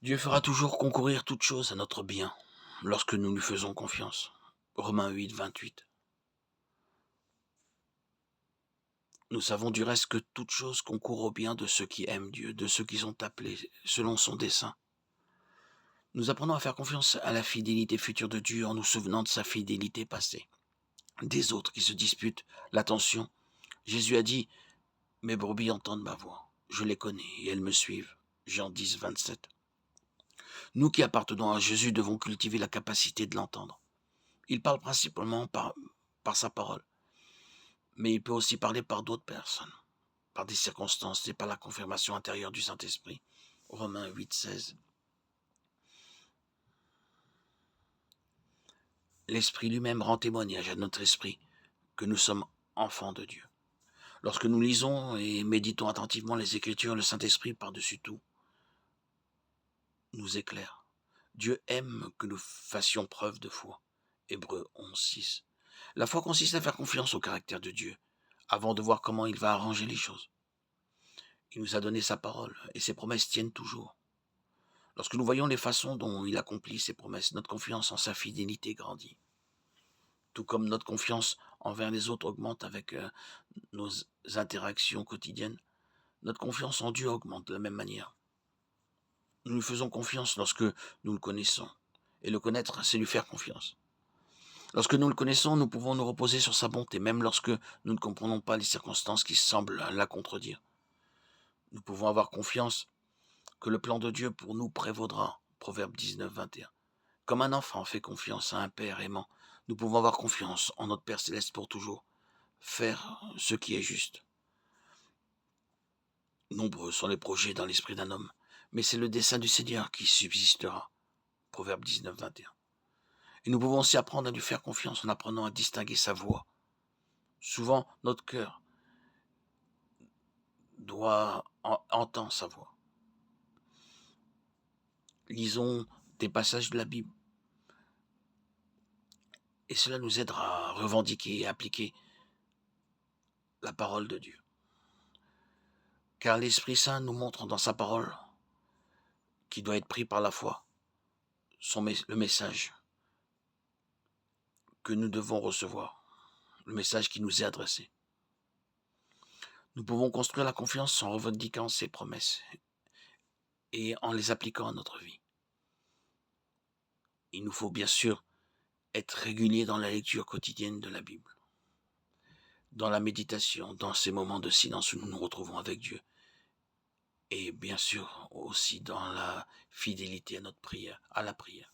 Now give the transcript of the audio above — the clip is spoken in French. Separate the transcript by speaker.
Speaker 1: Dieu fera toujours concourir toutes choses à notre bien, lorsque nous lui faisons confiance. Romains 8, 28. Nous savons du reste que toutes choses concourent au bien de ceux qui aiment Dieu, de ceux qui sont appelés selon son dessein. Nous apprenons à faire confiance à la fidélité future de Dieu en nous souvenant de sa fidélité passée. Des autres qui se disputent l'attention. Jésus a dit: mes brebis entendent ma voix. Je les connais et elles me suivent. Jean 10, 27. Nous qui appartenons à Jésus devons cultiver la capacité de l'entendre. Il parle principalement par sa parole, mais il peut aussi parler par d'autres personnes, par des circonstances et par la confirmation intérieure du Saint-Esprit. Romains 8, 16. L'Esprit lui-même rend témoignage à notre esprit que nous sommes enfants de Dieu. Lorsque nous lisons et méditons attentivement les Écritures, le Saint-Esprit, par-dessus tout, nous éclaire. Dieu aime que nous fassions preuve de foi. Hébreux 11, 6. La foi consiste à faire confiance au caractère de Dieu, avant de voir comment il va arranger les choses. Il nous a donné sa parole, et ses promesses tiennent toujours. Lorsque nous voyons les façons dont il accomplit ses promesses, notre confiance en sa fidélité grandit. Tout comme notre confiance envers les autres augmente avec nos interactions quotidiennes, notre confiance en Dieu augmente de la même manière. Nous lui faisons confiance lorsque nous le connaissons. Et le connaître, c'est lui faire confiance. Lorsque nous le connaissons, nous pouvons nous reposer sur sa bonté, même lorsque nous ne comprenons pas les circonstances qui semblent la contredire. Nous pouvons avoir confiance que le plan de Dieu pour nous prévaudra. Proverbe 19, 21. Comme un enfant fait confiance à un père aimant, nous pouvons avoir confiance en notre Père céleste pour toujours, faire ce qui est juste. Nombreux sont les projets dans l'esprit d'un homme, mais c'est le dessein du Seigneur qui subsistera. Proverbe 19, 21. Et nous pouvons aussi apprendre à lui faire confiance en apprenant à distinguer sa voix. Souvent, notre cœur entend sa voix. Lisons des passages de la Bible. Et cela nous aidera à revendiquer et appliquer la parole de Dieu. Car l'Esprit Saint nous montre dans sa parole, qui doit être pris par la foi, le message que nous devons recevoir, le message qui nous est adressé. Nous pouvons construire la confiance en revendiquant ses promesses et en les appliquant à notre vie. Il nous faut bien sûr être régulier dans la lecture quotidienne de la Bible, dans la méditation, dans ces moments de silence où nous nous retrouvons avec Dieu, et bien sûr aussi dans la fidélité à notre prière, à la prière.